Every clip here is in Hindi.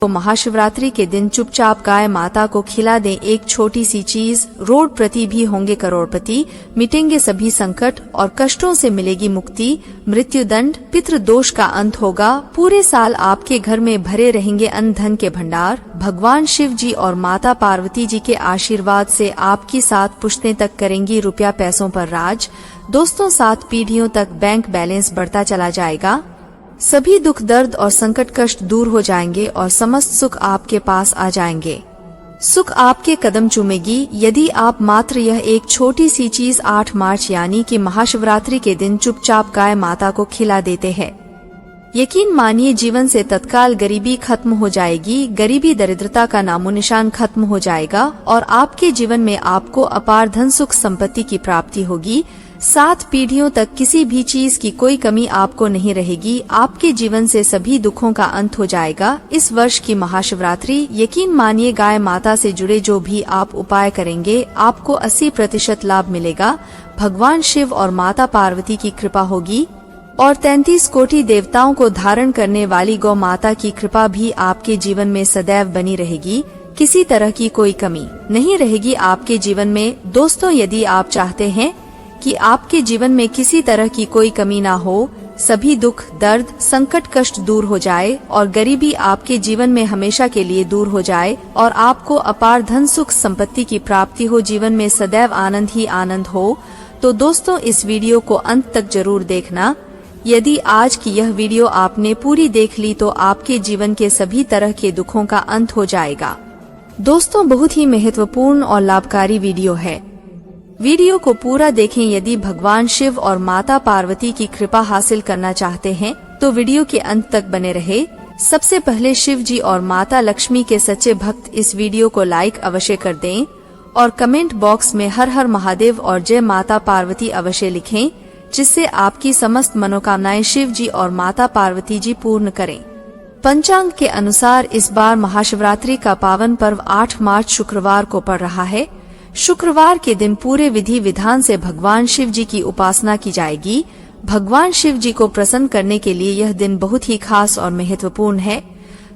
तो महाशिवरात्रि के दिन चुपचाप गाय माता को खिला दें एक छोटी सी चीज। रोडपति भी होंगे करोड़पति, मिटेंगे सभी संकट और कष्टों से मिलेगी मुक्ति। मृत्यु दंड पितृ दोष का अंत होगा। पूरे साल आपके घर में भरे रहेंगे अन्न धन के भंडार। भगवान शिव जी और माता पार्वती जी के आशीर्वाद से आपकी 7 पुश्तें तक करेंगी रुपया पैसों पर राज। दोस्तों 7 पीढ़ियों तक बैंक बैलेंस बढ़ता चला जाएगा। सभी दुख दर्द और संकट कष्ट दूर हो जाएंगे और समस्त सुख आपके पास आ जाएंगे। सुख आपके कदम चूमेगी यदि आप मात्र यह एक छोटी सी चीज 8 मार्च यानी कि महाशिवरात्रि के दिन चुपचाप गाय माता को खिला देते हैं। यकीन मानिए जीवन से तत्काल गरीबी खत्म हो जाएगी। गरीबी दरिद्रता का नामो निशान खत्म हो जाएगा और आपके जीवन में आपको अपार धन सुख संपत्ति की प्राप्ति होगी। 7 पीढ़ियों तक किसी भी चीज की कोई कमी आपको नहीं रहेगी। आपके जीवन से सभी दुखों का अंत हो जाएगा। इस वर्ष की महाशिवरात्रि यकीन मानिए गाय माता से जुड़े जो भी आप उपाय करेंगे आपको 80% लाभ मिलेगा। भगवान शिव और माता पार्वती की कृपा होगी और 33 कोटि देवताओं को धारण करने वाली गौ माता की कृपा भी आपके जीवन में सदैव बनी रहेगी। किसी तरह की कोई कमी नहीं रहेगी आपके जीवन में। दोस्तों यदि आप चाहते हैं कि आपके जीवन में किसी तरह की कोई कमी ना हो, सभी दुख दर्द संकट कष्ट दूर हो जाए और गरीबी आपके जीवन में हमेशा के लिए दूर हो जाए और आपको अपार धन सुख संपत्ति की प्राप्ति हो, जीवन में सदैव आनंद ही आनंद हो, तो दोस्तों इस वीडियो को अंत तक जरूर देखना। यदि आज की यह वीडियो आपने पूरी देख ली तो आपके जीवन के सभी तरह के दुखों का अंत हो जाएगा। दोस्तों बहुत ही महत्वपूर्ण और लाभकारी वीडियो है। वीडियो को पूरा देखें। यदि भगवान शिव और माता पार्वती की कृपा हासिल करना चाहते हैं तो वीडियो के अंत तक बने रहे। सबसे पहले शिव जी और माता लक्ष्मी के सच्चे भक्त इस वीडियो को लाइक अवश्य कर दें और कमेंट बॉक्स में हर हर महादेव और जय माता पार्वती अवश्य लिखें, जिससे आपकी समस्त मनोकामनाएं शिव जी और माता पार्वती जी पूर्ण करें। पंचांग के अनुसार इस बार महाशिवरात्रि का पावन पर्व 8 मार्च शुक्रवार को पड़ रहा है। शुक्रवार के दिन पूरे विधि विधान से भगवान शिव जी की उपासना की जाएगी। भगवान शिव जी को प्रसन्न करने के लिए यह दिन बहुत ही खास और महत्वपूर्ण है।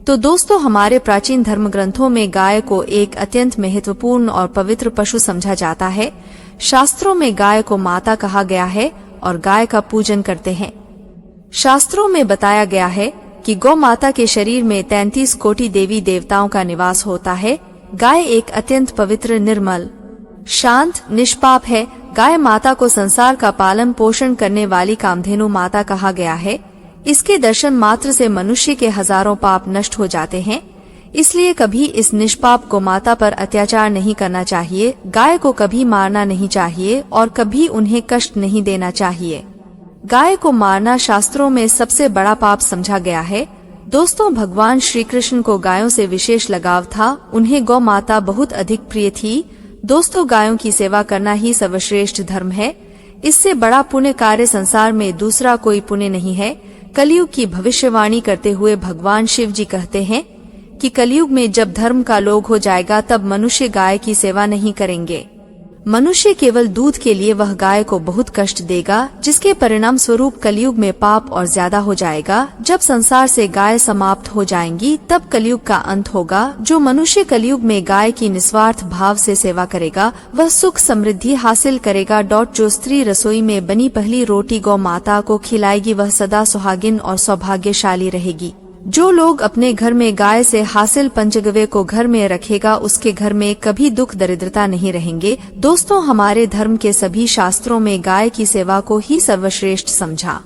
तो दोस्तों हमारे प्राचीन धर्म ग्रंथों में गाय को एक अत्यंत महत्वपूर्ण और पवित्र पशु समझा जाता है। शास्त्रों में गाय को माता कहा गया है और गाय का पूजन करते हैं। शास्त्रों में बताया गया है कि गौ माता के शरीर में 33 कोटि देवी देवताओं का निवास होता है। गाय एक अत्यंत पवित्र निर्मल शांत निष्पाप है। गाय माता को संसार का पालन पोषण करने वाली कामधेनु माता कहा गया है। इसके दर्शन मात्र से मनुष्य के हजारों पाप नष्ट हो जाते हैं। इसलिए कभी इस निष्पाप को माता पर अत्याचार नहीं करना चाहिए। गाय को कभी मारना नहीं चाहिए और कभी उन्हें कष्ट नहीं देना चाहिए। गाय को मारना शास्त्रों में सबसे बड़ा पाप समझा गया है। दोस्तों भगवान श्री कृष्ण को गायों से विशेष लगाव था। उन्हें गौ माता बहुत अधिक प्रिय थी। दोस्तों गायों की सेवा करना ही सर्वश्रेष्ठ धर्म है। इससे बड़ा पुण्य कार्य संसार में दूसरा कोई पुण्य नहीं है। कलयुग की भविष्यवाणी करते हुए भगवान शिव जी कहते हैं कि कलयुग में जब धर्म का लोग हो जाएगा तब मनुष्य गाय की सेवा नहीं करेंगे। मनुष्य केवल दूध के लिए वह गाय को बहुत कष्ट देगा, जिसके परिणाम स्वरूप कलयुग में पाप और ज्यादा हो जाएगा। जब संसार से गाय समाप्त हो जाएंगी तब कलयुग का अंत होगा। जो मनुष्य कलयुग में गाय की निस्वार्थ भाव से सेवा करेगा वह सुख समृद्धि हासिल करेगा। जो स्त्री रसोई में बनी पहली रोटी गौ माता को खिलाएगी वह सदा सुहागिन और सौभाग्यशाली रहेगी। जो लोग अपने घर में गाय से हासिल पंचगव्य को घर में रखेगा उसके घर में कभी दुख दरिद्रता नहीं रहेंगे। दोस्तों हमारे धर्म के सभी शास्त्रों में गाय की सेवा को ही सर्वश्रेष्ठ समझा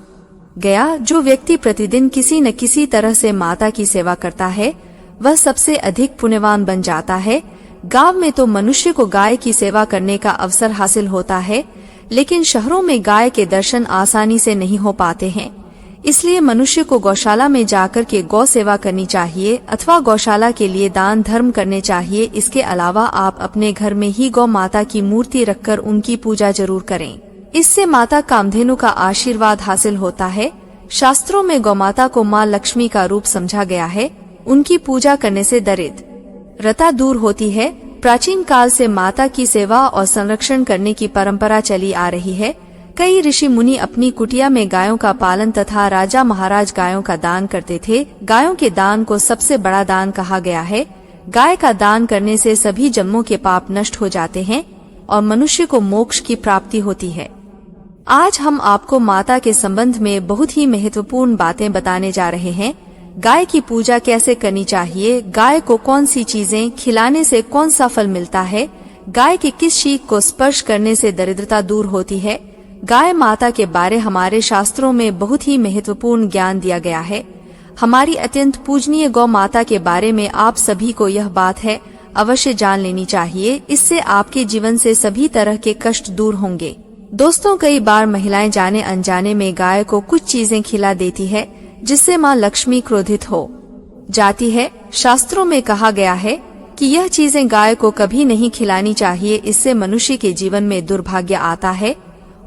गया। जो व्यक्ति प्रतिदिन किसी न किसी तरह से माता की सेवा करता है वह सबसे अधिक पुण्यवान बन जाता है। गांव में तो मनुष्य को गाय की सेवा करने का अवसर हासिल होता है, लेकिन शहरों में गाय के दर्शन आसानी से नहीं हो पाते हैं। इसलिए मनुष्य को गौशाला में जाकर के गौ सेवा करनी चाहिए अथवा गौशाला के लिए दान धर्म करने चाहिए। इसके अलावा आप अपने घर में ही गौ माता की मूर्ति रखकर उनकी पूजा जरूर करें। इससे माता कामधेनु का आशीर्वाद हासिल होता है। शास्त्रों में गौ माता को माँ लक्ष्मी का रूप समझा गया है। उनकी पूजा करने से दरिद्रता दूर होती है। प्राचीन काल से माता की सेवा और संरक्षण करने की परंपरा चली आ रही है। कई ऋषि मुनि अपनी कुटिया में गायों का पालन तथा राजा महाराज गायों का दान करते थे। गायों के दान को सबसे बड़ा दान कहा गया है। गाय का दान करने से सभी जन्मों के पाप नष्ट हो जाते हैं और मनुष्य को मोक्ष की प्राप्ति होती है। आज हम आपको माता के संबंध में बहुत ही महत्वपूर्ण बातें बताने जा रहे हैं। गाय की पूजा कैसे करनी चाहिए, गाय को कौन सी चीजें खिलाने से कौन सा फल मिलता है, गाय के किस शीख को स्पर्श करने से दरिद्रता दूर होती है। गाय माता के बारे हमारे शास्त्रों में बहुत ही महत्वपूर्ण ज्ञान दिया गया है। हमारी अत्यंत पूजनीय गौ माता के बारे में आप सभी को यह बात है अवश्य जान लेनी चाहिए। इससे आपके जीवन से सभी तरह के कष्ट दूर होंगे। दोस्तों, कई बार महिलाएं जाने अनजाने में गाय को कुछ चीजें खिला देती है जिससे माँ लक्ष्मी क्रोधित हो जाती है। शास्त्रों में कहा गया है कि यह चीजें गाय को कभी नहीं खिलानी चाहिए। इससे मनुष्य के जीवन में दुर्भाग्य आता है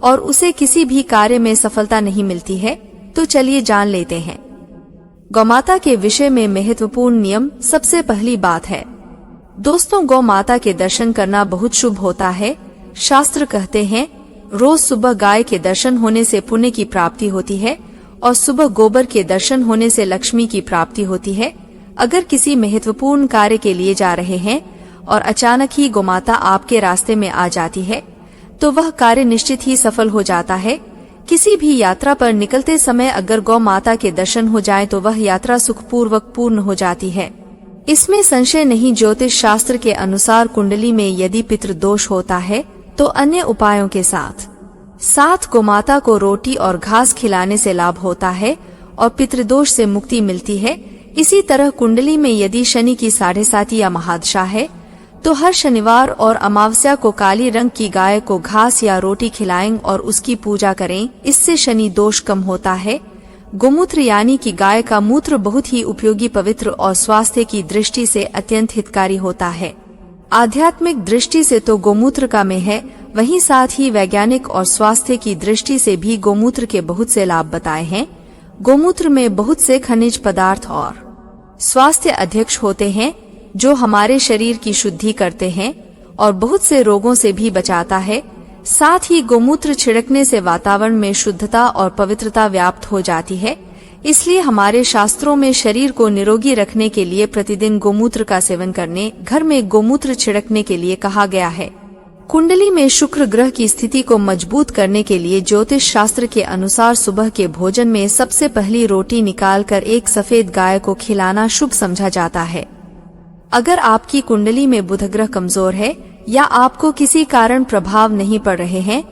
और उसे किसी भी कार्य में सफलता नहीं मिलती है। तो चलिए जान लेते हैं गौमाता के विषय में महत्वपूर्ण नियम। सबसे पहली बात है दोस्तों, गौ माता के दर्शन करना बहुत शुभ होता है। शास्त्र कहते हैं रोज सुबह गाय के दर्शन होने से पुण्य की प्राप्ति होती है और सुबह गोबर के दर्शन होने से लक्ष्मी की प्राप्ति होती है। अगर किसी महत्वपूर्ण कार्य के लिए जा रहे हैं और अचानक ही गौमाता आपके रास्ते में आ जाती है तो वह कार्य निश्चित ही सफल हो जाता है। किसी भी यात्रा पर निकलते समय अगर गौ माता के दर्शन हो जाए तो वह यात्रा सुखपूर्वक पूर्ण हो जाती है। इसमें संशय नहीं। ज्योतिष शास्त्र के अनुसार कुंडली में यदि पितृदोष होता है तो अन्य उपायों के साथ गौमाता को रोटी और घास खिलाने से लाभ होता है और पितृदोष से मुक्ति मिलती है। इसी तरह कुंडली में यदि शनि की 7.5 या महादशा है तो हर शनिवार और अमावस्या को काली रंग की गाय को घास या रोटी खिलाएं और उसकी पूजा करें। इससे शनि दोष कम होता है। गोमूत्र यानी कि गाय का मूत्र बहुत ही उपयोगी, पवित्र और स्वास्थ्य की दृष्टि से अत्यंत हितकारी होता है। आध्यात्मिक दृष्टि से तो गोमूत्र का में है, वहीं साथ ही वैज्ञानिक और स्वास्थ्य की दृष्टि से भी गोमूत्र के बहुत से लाभ बताए हैं। गोमूत्र में बहुत से खनिज पदार्थ और स्वास्थ्य अध्यक्ष होते हैं जो हमारे शरीर की शुद्धि करते हैं और बहुत से रोगों से भी बचाता है। साथ ही गोमूत्र छिड़कने से वातावरण में शुद्धता और पवित्रता व्याप्त हो जाती है। इसलिए हमारे शास्त्रों में शरीर को निरोगी रखने के लिए प्रतिदिन गोमूत्र का सेवन करने, घर में गोमूत्र छिड़कने के लिए कहा गया है। कुंडली में शुक्र ग्रह की स्थिति को मजबूत करने के लिए ज्योतिष शास्त्र के अनुसार सुबह के भोजन में सबसे पहली रोटी निकालकर एक सफेद गाय को खिलाना शुभ समझा जाता है। अगर आपकी कुंडली में बुध ग्रह कमजोर है या आपको किसी कारण प्रभाव नहीं पड़ रहे हैं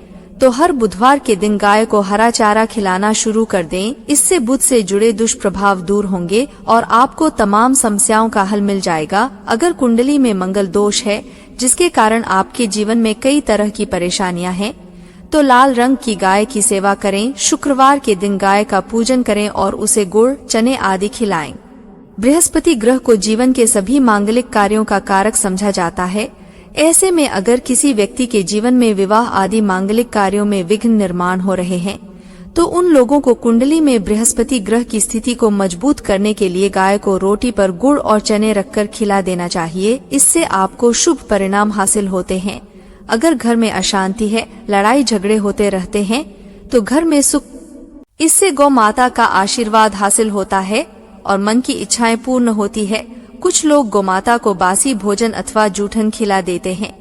तो हर बुधवार के दिन गाय को हरा चारा खिलाना शुरू कर दें। इससे बुध से जुड़े दुष्प्रभाव दूर होंगे और आपको तमाम समस्याओं का हल मिल जाएगा। अगर कुंडली में मंगल दोष है जिसके कारण आपके जीवन में कई तरह की परेशानियां हैं तो लाल रंग की गाय की सेवा करें। शुक्रवार के दिन गाय का पूजन करें और उसे गुड़, चने आदि खिलाएं। बृहस्पति ग्रह को जीवन के सभी मांगलिक कार्यों का कारक समझा जाता है। ऐसे में अगर किसी व्यक्ति के जीवन में विवाह आदि मांगलिक कार्यों में विघ्न निर्माण हो रहे हैं तो उन लोगों को कुंडली में बृहस्पति ग्रह की स्थिति को मजबूत करने के लिए गाय को रोटी पर गुड़ और चने रखकर खिला देना चाहिए। इससे आपको शुभ परिणाम हासिल होते हैं। अगर घर में अशांति है, लड़ाई झगड़े होते रहते हैं तो घर में सुख, इससे गौ माता का आशीर्वाद हासिल होता है और मन की इच्छाएं पूर्ण होती है। कुछ लोग गोमाता को बासी भोजन अथवा जूठन खिला देते हैं।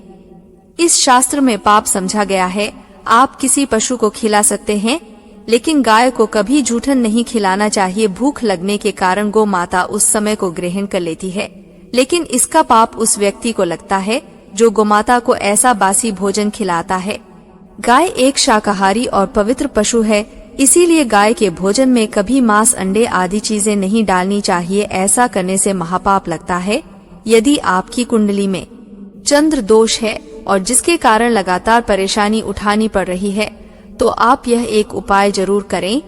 इस शास्त्र में पाप समझा गया है। आप किसी पशु को खिला सकते हैं लेकिन गाय को कभी जूठन नहीं खिलाना चाहिए। भूख लगने के कारण गौ माता उस समय को ग्रहण कर लेती है, लेकिन इसका पाप उस व्यक्ति को लगता है जो गोमाता को ऐसा बासी भोजन खिलाता है। गाय एक शाकाहारी और पवित्र पशु है, इसीलिए गाय के भोजन में कभी मांस, अंडे आदि चीजें नहीं डालनी चाहिए। ऐसा करने से महापाप लगता है। यदि आपकी कुंडली में चंद्र दोष है और जिसके कारण लगातार परेशानी उठानी पड़ रही है तो आप यह एक उपाय जरूर करें।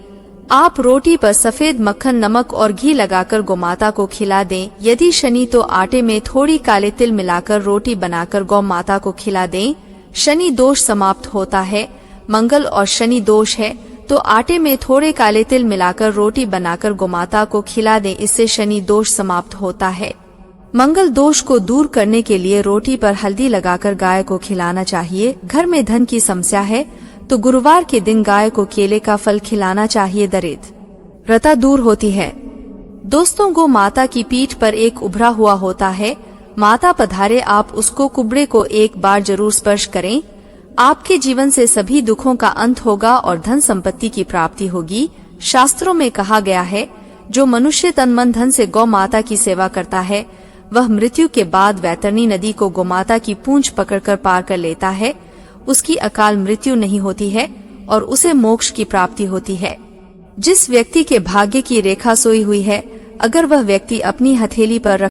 आप रोटी पर सफेद मक्खन, नमक और घी लगाकर गोमाता को खिला दें। यदि शनि तो आटे में थोड़ी काले तिल मिलाकर रोटी बनाकर गौ माता को खिला दें। शनि दोष समाप्त होता है। मंगल और शनि दोष है तो आटे में थोड़े काले तिल मिलाकर रोटी बनाकर गोमाता को खिला दें। इससे शनि दोष समाप्त होता है। मंगल दोष को दूर करने के लिए रोटी पर हल्दी लगाकर गाय को खिलाना चाहिए। घर में धन की समस्या है तो गुरुवार के दिन गाय को केले का फल खिलाना चाहिए। दरिद्रता दूर होती है। दोस्तों, गो माता की पीठ पर एक उभरा हुआ होता है। माता पधारे, आप उसको कुबड़े को एक बार जरूर स्पर्श करें। आपके जीवन से सभी दुखों का अंत होगा और धन संपत्ति की प्राप्ति होगी। शास्त्रों में कहा गया है, जो मनुष्य तन मन धन से गौ माता की सेवा करता है, वह मृत्यु के बाद वैतरणी नदी को गोमाता की पूंछ पकड़कर पार कर लेता है। उसकी अकाल मृत्यु नहीं होती है और उसे मोक्ष की प्राप्ति होती है। जिस व्यक्ति के भाग्य की रेखा सोई हुई है, अगर वह व्यक्ति अपनी हथेली पर